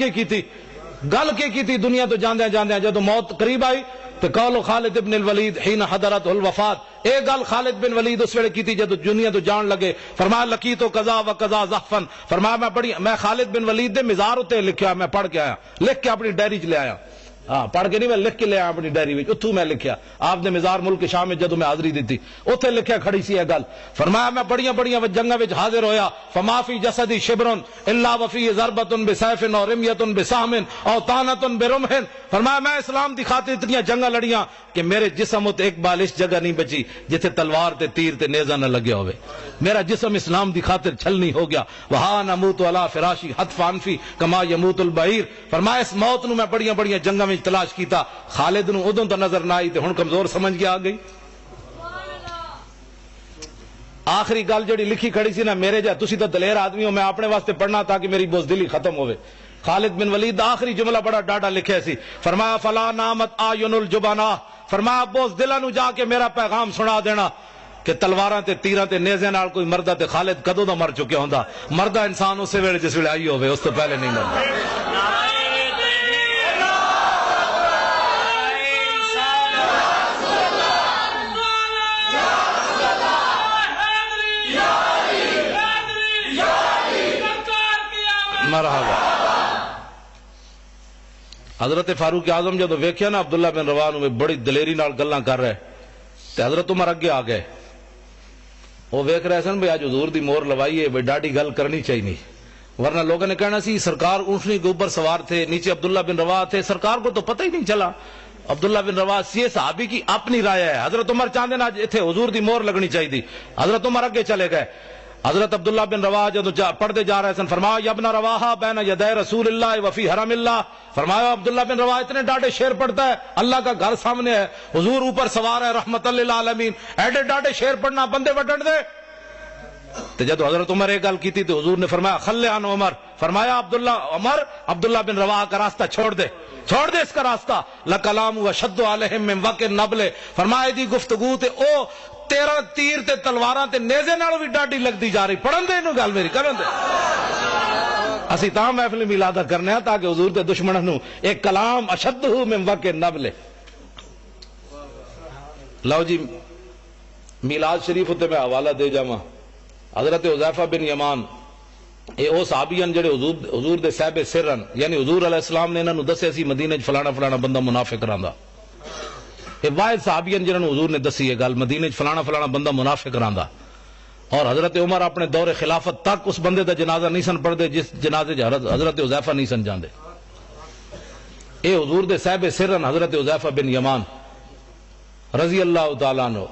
کی کیتی دنیا تو جاندیاں جاندیاں جدوں موت قریب آئی تو قول خالد ابن الولید حین حضرت الوفات، ایک گل خالد بن ولید اس ویلے کیتی جدو دنیا تو جان لگے، فرمایا لقیت قضا و قضا زحفن، فرمایا میں خالد بن ولید دے مزار تے لکھیا، میں پڑھ کے آیا، لکھ کے اپنی ڈائری چ لے آیا، ہاں پڑھ کے نہیں، میں لکھ کے لے آیا اپنی ڈائری میں، اتھوں میں لکھیا، آپ نے مزار ملک شام میں جدو میں حاضری دیتی اتھے لکھیا کھڑی سی یہ گل، فرمایا میں بڑیاں جنگاں وچ حاضر ہویا، فما فی جسدی شبر الا وفی ضربۃ بسیف او رمیۃ بسہم او طعنۃ برمح، فرمایا میں اسلام دی خاطر اتنی جنگاں لڑیاں کہ میرے جسم تے ایک بال اس جگہ نہیں بچی جتھے تلوار تے تیر تے نیزہ نہ لگیا ہوئے، میرا جسم اسلام دی خاطر چھلنی ہو گیا، وہاں نموت علی فراشی حتف انفی کما یموت البعیر، فرمایا اس موت نو میں بڑیاں جنگاں میں تلاش کیتا، خالد نو ادوں تو نظر نہ آئی تے ہن کمزور سمجھ کے آ گئی۔ آخری گل جڑی لکھی کھڑی سی نا، میرے جا تسی تو دلیر آدمی ہو، میں اپنے واسطے پڑھنا تاکہ میری بزدلی ختم ہوئے۔ خالد بن ولید آخری جملہ بڑا ڈاڈا لکھے سی، فرمایا فلا نامت آیون الجبانا، فرمایا بزدلاں نو جا کے میرا پیغام سنا دینا کہ تلواراں تے تیراں تے نیزے نال کوئی مردہ تے خالد کدوں دا مر چکے ہوندا، مردہ انسان اسی ویلے جس ویلے آئی ہوئے، اس تو پہلے نہیں مردا۔ مرحبا۔ حضرت فاروق اعظم جدو ویکھیا نا عبداللہ بن رواح نو بڑی دلیری نال گلاں کر رہے تے حضرت عمر اگے آ گئے، وہ ویکھ رہے سن بھئی آج حضور دی مور لوائی ہے، بھئی ڈاڈی گل کرنی چاہیے، ورنہ لوگوں نے کہنا سی سرکار اونٹنی کے اوپر سوار تھے، نیچے عبداللہ بن رواح تھے، سرکار کو تو پتہ ہی نہیں چلا۔ عبداللہ بن رواح یہ صحابی کی اپنی رائے ہے، حضرت عمر چاہتے نا اتنے حضور دی مور لگنی چاہیے تھی، حضرت عمر اگے چلے گئے۔ حضرت عبداللہ بن رواح جدو پڑھتے جا رہے سن، فرمایا یا ابن رواحہ بین یدی رسول اللہ وفی حرم اللہ، فرمایا عبداللہ بن رواح اتنے ڈاڈے شیر پڑھتا ہے، اللہ کا گھر سامنے ہے، حضور اوپر سوار ہے رحمت للعالمین، ایڈے ڈاڈے شیر پڑھنا بندے وڈن دے۔ تو جدو حضرت عمر ایک گل کی تھی تو حضور نے فرمایا خلی عن عمر، فرمایا عبداللہ بن رواح کا راستہ چھوڑ دے اس کا راستہ، لکلام وشد علیہم من وقع النبل، فرمایا دی گفتگو تے او تیرا تیر تے تلواراں تے نیزے نال بھی ڈاڈی لگتی جا رہی، پڑھن دے انہوں گل میری کرن دے۔ اسی تاں محفل میلادہ کرنے ہیں تاکہ حضور دے دشمنوں نو ایک کلام اشدہ من وقع النبل۔ لو جی میلاد شریف تے میں حوالہ دے جاواں، حضرت حذیفہ بن یمان اے او صحابیان جڑے حضور دے صاحب سرن، یعنی حضور علیہ السلام نے انہاں نو دسیا سی مدینہ وچ فلانا بندہ منافق رہندا، اے واحد صحابیان جنہاں نو حضور نے دسی ہے گل مدینہ وچ فلانا بندہ منافق رہندا، اور حضرت عمر اپنے دور خلافت تک اس بندے دا جنازہ نہیں سن پڑھدے جس جنازے حضرت حذیفہ نہیں سن جاندے۔ اے حضور دے صاحب سرن حضرت حذیفہ بن یمان رضی اللہ تعالیٰ عنہ،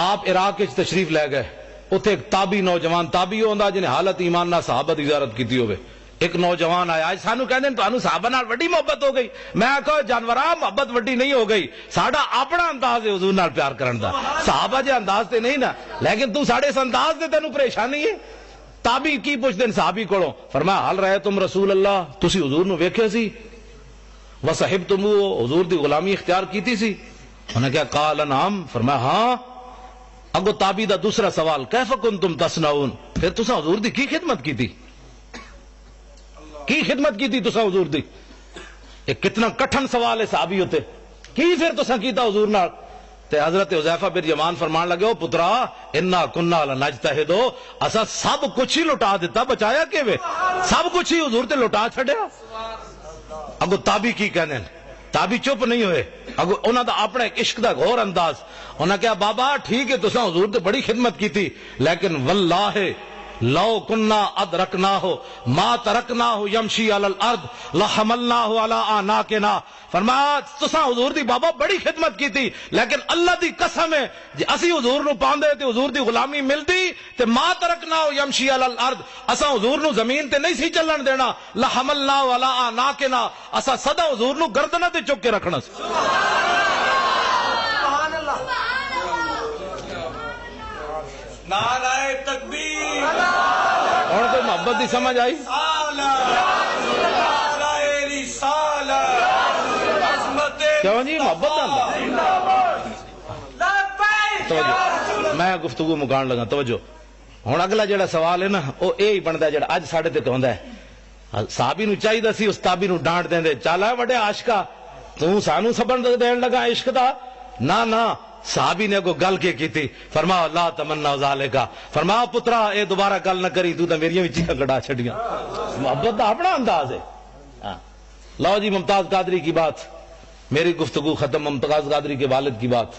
آپ عراق وچ تشریف لے گئے، اتنے ایک تابی نوجوان تابی ہوندا جنہیں حالت ایمان نہ صحابہ دی زیارت کیتی ہوئے، ایک نوجوان آیا، سانو کہندے ہیں تانوں صحابہ نال وڈی محبت ہو گئی، میں کہا جانوراں محبت وڈی نہیں ہو گئی، ساڈا اپنا انداز ہے حضور نال پیار کرن دا، صحابہ جے انداز تے نہیں نا، لیکن تو ساڈے اس انداز دے تینوں پریشانی ہے۔ تابی کی پوچھدے ہیں صحابی کولوں، فرمایا حل رہے تم رسول اللہ، تسی حضور نو ویکھیا سی، وصحبتمو حضور دی غلامی اختیار کیتی سی، انہاں کہا قال نعم، فرمایا ہاں۔ اگو تابی دا دوسرا سوال کیف کنتم تصنعون، پھر تساں حضور دی کی خدمت کی تھی، کی خدمت کی تھی تساں حضور دی؟ ایک کتنا کٹھن سوال ہے صحابی ہوتے، کی پھر تساں کیتا حضور نال؟ تے حضرت حذیفہ بن یمان فرمان لگے او پترا انا کنا لنجتہد، اسا سب کچھ ہی لٹا دیتا، بچایا کیویں؟ سب کچھ ہی حضور تے لٹا چھڈیا۔ اگو تابی کی کہنے، تابی چپ نہیں ہوئے، اگو انہاں دا اپنا ایک عشق دا غور انداز، انہاں کہا بابا ٹھیک ہے تساں حضور تے بڑی خدمت کی تھی، لیکن واللہ لو کننا ادرکناہ ما ترکناہ یمشی علی الارض لحملناہ علی اعناقنا، فرمایا تساں حضور دی بابا بڑی خدمت کی تھی، لیکن اللہ دی قسم ہے جے اسی حضور نو پاندے تے حضور دی غلامی ملدی تے ما ترکناہ یمشی علی الارض، اساں حضور نو زمین تے نہیں سی چلن دینا، لحملناہ علی اعناقنا، اساں سدا حضور نو گردناں تے چک کے رکھنا سی۔ نعرہ تکبیر، اور تو محبت دی سمجھ آئی؟ کیوں جی محبت توجہ، میں گفتگو مکان لگا توجہ۔ ہوں اگلا جڑا سوال ہے نا وہ یہی بنتا ہے جڑا اج ساڈے تے ہوندا ہے، صحابی نو چاہیے سی اس تابی نو ڈانٹ دیندے، چل ہے وڈے عاشقا تو سانو سبن دین لگا عشق دا؟ نہ صحابی نے کو گل کے کی تھی، فرمایا لا تمنا ذالکا، فرمایا پترا اے دوبارہ گل نہ کری، تو میری بھی چیخا کٹا چھڑیاں۔ محبت دا اپنا انداز ہے۔ لو جی ممتاز قادری کی بات، میری گفتگو ختم۔ ممتاز قادری کے والد کی بات،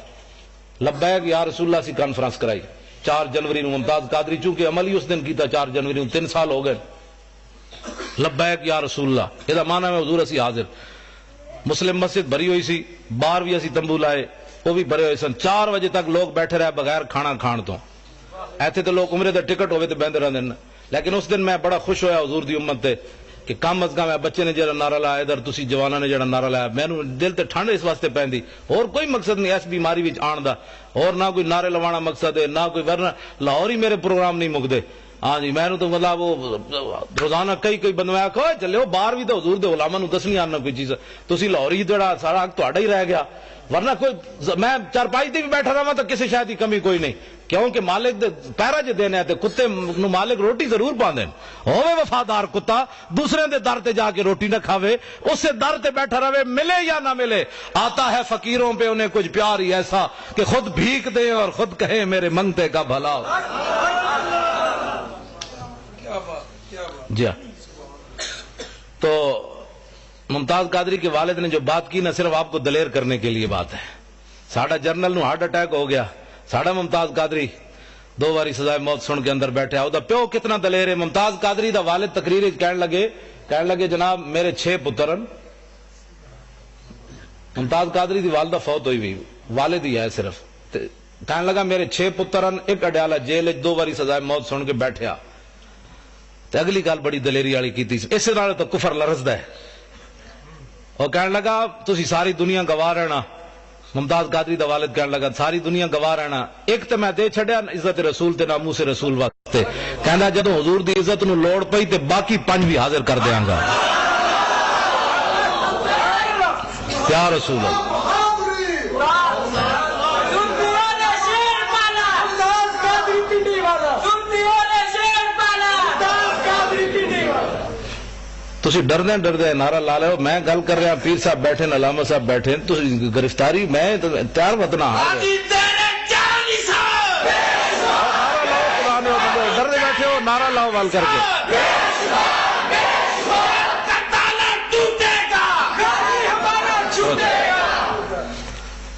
لبیک یا رسول اللہ سی کانفرنس کرائی 4 جنوری نو۔ ممتاز قادری چونکہ عمل ہی اس دن کیتا 4 جنوری نو، 3 سال ہو گئے۔ لبیک یا رسول اللہ، یہ معنی میں حضور اسی حاضر۔ مسلم مسجد بھری ہوئی سی، باہر بھی اسی تمبو لائے، وہ بھی بھرے ہوئے سن۔ 4 بجے تک لوگ بیٹھے رہے بغیر کھانا کھان تو۔ ایتھے تو لوگ عمرے دے ٹکٹ ہوئے تو بہندے رہندے نے، لیکن اس دن میں بڑا خوش ہویا حضور دی امت تے کہ کم از کم بچے نے جڑا نعرہ لایا، ادھر تسی جوانا نے جڑا نعرہ لایا، مینوں دل تے ٹھنڈ اس واسطے پیندی، اور کوئی مقصد نہیں اس بیماری وچ آن دا، اور نہ کوئی نعرے لوانا مقصد ہے، نہ کوئی، ورنہ لاہور ہی میرے پروگرام نہیں مکدے۔ ہاں جی میں تو مطلب وہ روزانہ کئی بندے آکھو چلے ہو باہر بھی تو حضور دے علماء نو دسنی آنا کوئی چیز، تسی لاہور ہی جڑا سارا حق تہاڈا ہی رہ گیا، ورنہ کوئی میں چارپائی تے بھی بیٹھا رہا تو کسی شاید کی کمی کوئی نہیں، کیونکہ مالک دے پیرا جے دینے تے کتے نو مالک روٹی ضرور پاندے، ہوے وفادار کتا دوسرے دے در تے جا کے روٹی نہ کھاوے، اس سے در تے بیٹھا رہے ملے یا نہ ملے۔ آتا ہے فقیروں پہ انہیں کچھ پیار ہی ایسا کہ خود بھیک دے اور خود کہے میرے منگتے کا بھلا۔ جی تو ممتاز قادری کے والد نے جو بات کی نہ صرف آپ کو دلیر کرنے کے لیے بات ہے۔ ساڑھا جرنل نو ہارٹ اٹیک ہو گیا، ساڑھا ممتاز قادری 2 باری سزائے موت سن کے اندر بیٹھے، او دا پیو کتنا دلیر ہے۔ ممتاز قادری دا والد تقریر کہنے لگے جناب میرے 6 پترن، ممتاز قادری دی والدہ فوت ہوئی ہوئی، والد ہی ہے صرف، کہنے لگا میرے 6 پترن، ایک اڈیالہ جیل 2 باری سزائے موت سن کے بیٹھیا، تے اگلی گل بڑی دلیری والی کیتی، اس نال تو کفر لرزدا ہے۔ اور کہنے لگا تسی ساری دنیا گواہ رہنا، ممتاز قادری دا والد کہنے لگا ساری دنیا گواہ رہنا، ایک تے میں دے چھڑیا عزت رسول تے ناموس رسول واسطے، کہندا جدوں حضور دی عزت نو لوڑ پئی تے باقی 5 بھی حاضر کر دیاں گا۔ یا رسول اللہ، تسی ڈردے نعرہ لا لے ہو، میں گل کر رہا، پیر صاحب بیٹھے، علامہ صاحب بیٹھے، تسی گرفتاری میں تیار وطنہ ڈردے بیٹھے ہو، نعرہ لاؤ وال کر کے۔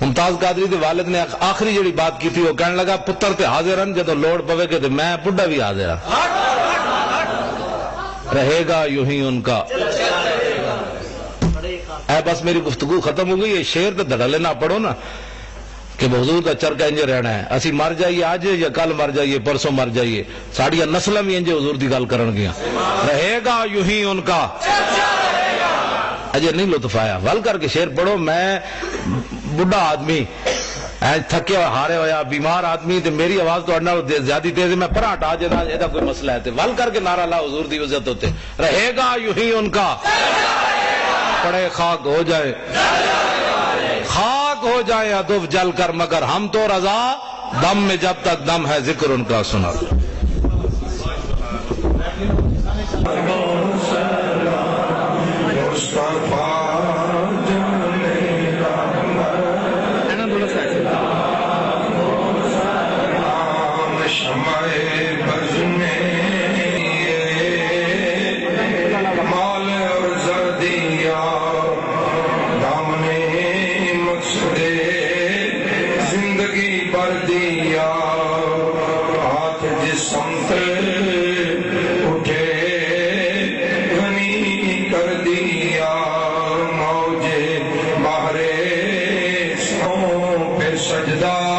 ممتاز قادری دے والد نے آخری جڑی بات کی تھی وہ کہنے لگا پتر تے حاضر ہیں جدو لوڑ پوے کہ میں بڈھا بھی حاضر ہوں، رہے گا یوں ہی ان کا۔ اے بس میری گفتگو ختم ہو گئی، یہ شعر تے دھڑلے نہ پڑھو نا کہ حضور کا چرکا انجے رہنا ہے، اسی مر جائیے آج یا کل مر جائیے پرسوں مر جائیے، ساڑیاں نسلیں بھی انجے حضور دی گل کرن گیا، رہے گا یوں ہی ان کا۔ اجے نہیں لطف آیا، ول کر کے شعر پڑھو۔ میں بڈھا آدمی تھکے ہارے ہویا بیمار آدمی تے میری آواز تو اڑنا زیادہ تیز ہے، میں پرا ہٹا جانا یہ کوئی مسئلہ ہے تے ول کر کے نعرہ لا حضور دی عزت ہوتے، رہے گا یوں ہی ان کا، پڑے خاک ہو جائے، خاک ہو جائے ادب جل کر، مگر ہم تو رضا دم میں جب تک دم ہے ذکر ان کا سنا۔ کتاب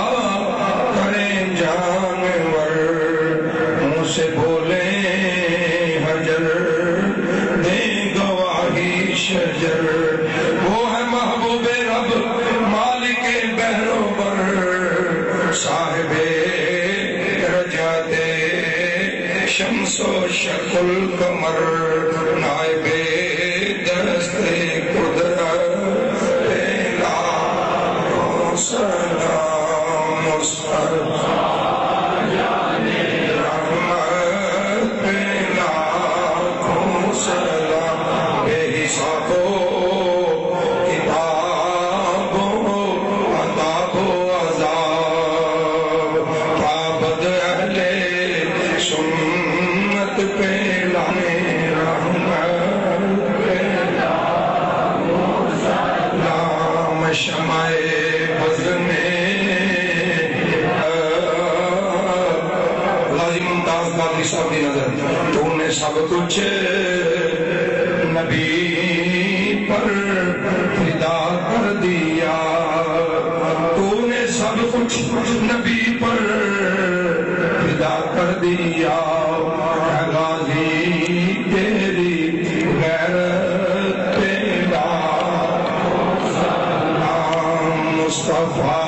قاضی صاحب کی نظر تو نے سب کچھ نبی پر فدا کر دیا، تو نے سب کچھ نبی پر فدا کر دیا، غازی تیری غیرت پہ سلام مصطفیٰ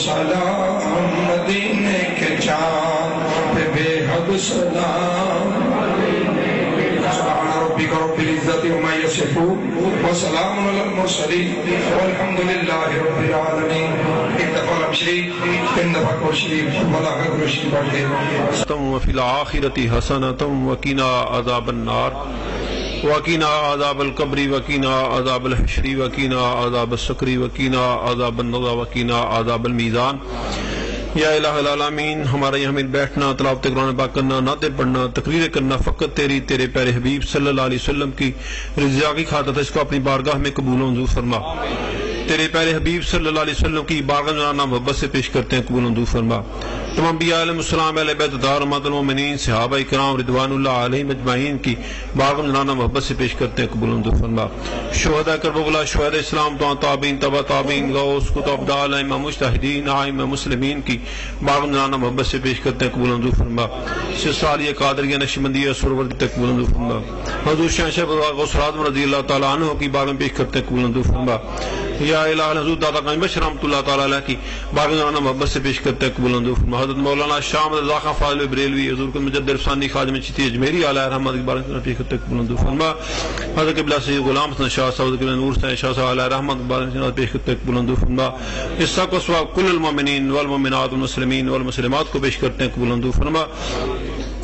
سلام مدینے کے چاند پہ بے حد سلام، سبحان ربک رب العزت عما یصفون وسلام علی المرسلین والحمد للہ رب العالمین۔ ایک دفعہ لم شریف، تین دفعہ کو شریف، ولا غیر شریف پڑھے۔ وفی الآخرۃ حسنۃ وقنا عذاب النار وقنا عذاب القبر وقنا عذاب الحشر وقنا عذاب السقر وقنا عذاب النار وقنا عذاب المیزان۔ یا الہ العالمین، ہمارا یہاں میں بیٹھنا، تلاوت قرآن پاک کرنا، نعتیں پڑھنا، تقریریں کرنا فقط تیرے پیارے حبیب صلی اللہ علیہ وسلم کی رضا کی خاطر اس کو اپنی بارگاہ میں قبول و منظور فرما۔ تیرے پیارے حبیب صلی اللہ علیہ وسلم کی بارگاہ میں محبت سے پیش کرتے ہیں، قبول و منظور فرما۔ تمام انبیاء علیہ السلام، اہل بیت دار امت المومنین، صحابہ کرام رضوان اللہ علیہم اجمعین کی بارگاہ میں محبت سے پیش کرتے ہیں، قبول و منظور فرما۔ شہداء کربلا، شہداء اسلام، تابعین، تبع تابعین، غوث، کتب، ابدال، ائمہ مجتہدین، ائمہ مسلمین کی بارگاہ میں محبت سے پیش کرتے ہیں، قبول و منظور فرما۔ سلسلہ قادریہ، نقشبندیہ، سہروردی تک قبول و منظور فرما۔ حضور شہنشاہ غوث اعظم رضی اللہ تعالیٰ عنہ کی بارگاہ میں پیش کرتے ہیں، قبول و منظور فرما۔ یا الہ حضور دادا قائم بخش رحمۃ اللہ تعالیٰ علیہ کی بارگاہ میں محبت سے پیش کرتے ہیں، قبول و منظور فرما۔ حضرت مولانا شاہ احمد رضا خان فاضل بریلوی، حضور کے مجدد افسانی خادم چشتی اجمیری علیہ رحمت کی بارگاہ میں پیش کرتے ہیں، قبول و منظور فرما۔ حضرت قبلہ سید غلام حسن شاہ صاحب، حضرت قبلہ نور حسین شاہ صاحب علیہ رحمت کی بارگاہ میں پیش کرتے ہیں، قبول و منظور فرما۔ اس سب کو سوا کل المؤمنین والمؤمنات والمسلمین والمسلمات کو پیش کرتے ہیں، قبول و منظور فرما۔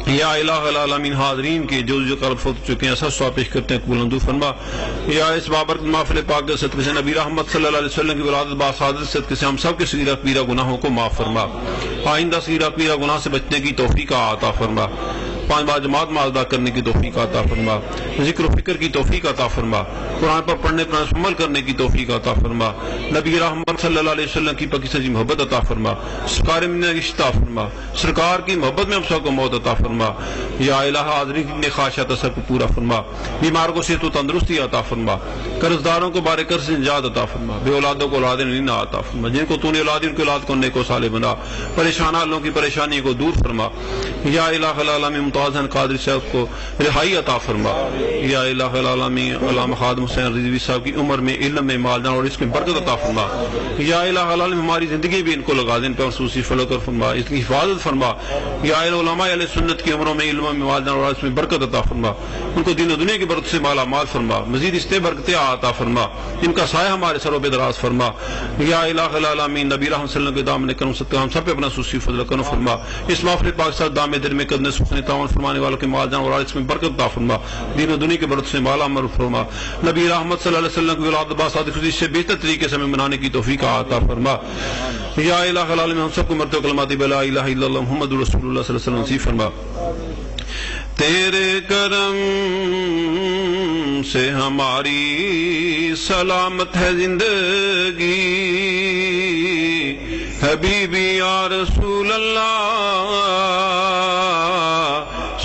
یا الہ العالمین، حاضرین کے جو قلب فوت چکے ہیں سب سوا پیش کرتے ہیں، قبول و منظور فرما۔ یا اس بابرکت محفل پاک کے صدقے سے نبی رحمت صلی اللہ علیہ وسلم کی ولادت باسعادت صدقے سے ہم سب کے صغیرہ کبیرہ گناہوں کو معاف فرما، آئندہ صغیرہ کبیرہ گناہ سے بچنے کی توفیق عطا فرما، 5 بار جماعت میں ادا کرنے کی توفیق عطا فرما، ذکر و فکر کی توفیق عطا فرما، قرآن پر پڑھنے پر عمل کرنے کی توفیق عطا فرما، نبی رحمت صلی اللہ علیہ وسلم کی پاکی سچی محبت عطا فرما، سرکار مدینہ کی عطا فرما، سرکار کی محبت میں ہم سب کو موت عطا فرما۔ یا الہ حاضرین کی خواہشات سب کو پورا فرما، بیمار کو صحت و تندرستی عطا فرما، قرض داروں کو بارے قرض سے نجات عطا فرما، بے اولادوں کو اولاد نعمت عطا فرما، جن کو تو نے اولاد ان کی اولاد کو نیک و صالح بنا، پریشان حالوں کی پریشانی کو دور فرما۔ یا الہ العالمین، ممتاز قادری صاحب کو رہائی عطا فرما۔ یا الہ العالمین، علامہ خادم حسین رضوی صاحب کی عمر میں، علم میں، مالدار اور اس میں برکت عطا فرما۔ یا الہ العالمین، ہماری زندگی بھی ان کو لگا دیں، خصوصی فلک فرما، اس کی حفاظت فرما۔ یا علماء اہل سنت کی عمروں میں، علم میں، مالدار اور اس میں برکت عطا فرما، ان کو دین و دنیا کی برکت سے مالا مال فرما، مزید اس سے برکتیں عطا فرما، ان کا سایہ ہمارے سروں پہ دراز فرما۔ یا الہ العالمین، نبی رحمت صلی اللہ علیہ وسلم کے دامن کرم صدقہ ہم سب پہ اپنا خصوصی فضل کرم فرما۔ اس محفل پاک ساتھ دام دل میں قدم سخن تعاون فرمانے والوں کے مال جان اور اس میں برکت عطا فرما، دین و دنیا کی برکت سے مالا مال فرما۔ نبی رحمت صلی اللہ علیہ وسلم کی اولاد باسعادت خوشی سے بہتر طریقے سے ہمیں منانے کی توفیق عطا فرما۔ یا الہ العالمین، ہم سب کو مرتے کلمات لا الہ الا اللہ محمد رسول اللہ صلی اللہ علیہ وسلم نصیب فرما۔ تیرے کرم سے ہماری سلامت ہے زندگی، حبیبی یا رسول اللہ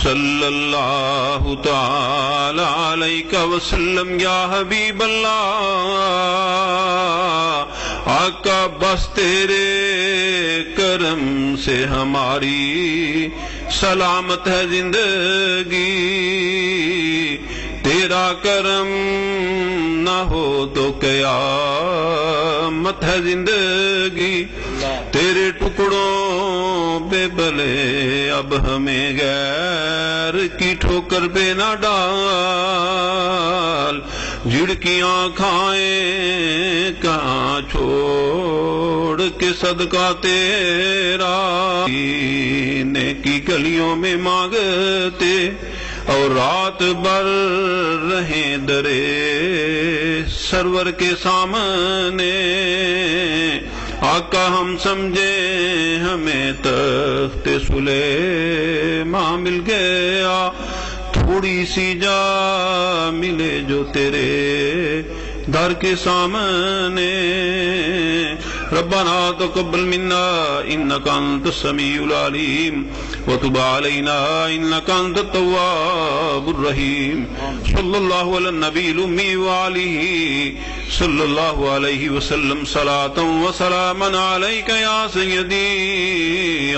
صلی اللہ تعالی علیہ وسلم، یا حبیب اللہ آقا، بس تیرے کرم سے ہماری سلامت ہے زندگی، تیرا کرم نہ ہو تو قیامت ہے زندگی، تیرے ٹکڑوں پہ بلے اب ہمیں غیر کی ٹھوکر پہ نہ ڈال، جھڑکیاں کھائیں کہاں چھوڑ کے صدقہ تیرا، نیکی گلیوں میں مانگتے اور رات بھر رہیں درے سرور کے سامنے، آقا ہم سمجھے ہمیں تخت سلیمان مل گیا، تھوڑی سی جا ملے جو تیرے در کے سامنے ربنا تقبل منا انك انت السميع العليم وتب علينا انك انت التواب الرحيم صلى الله على النبي الأمي وعليه صلى الله عليه وسلم صلاة وسلاما عليك يا سيدي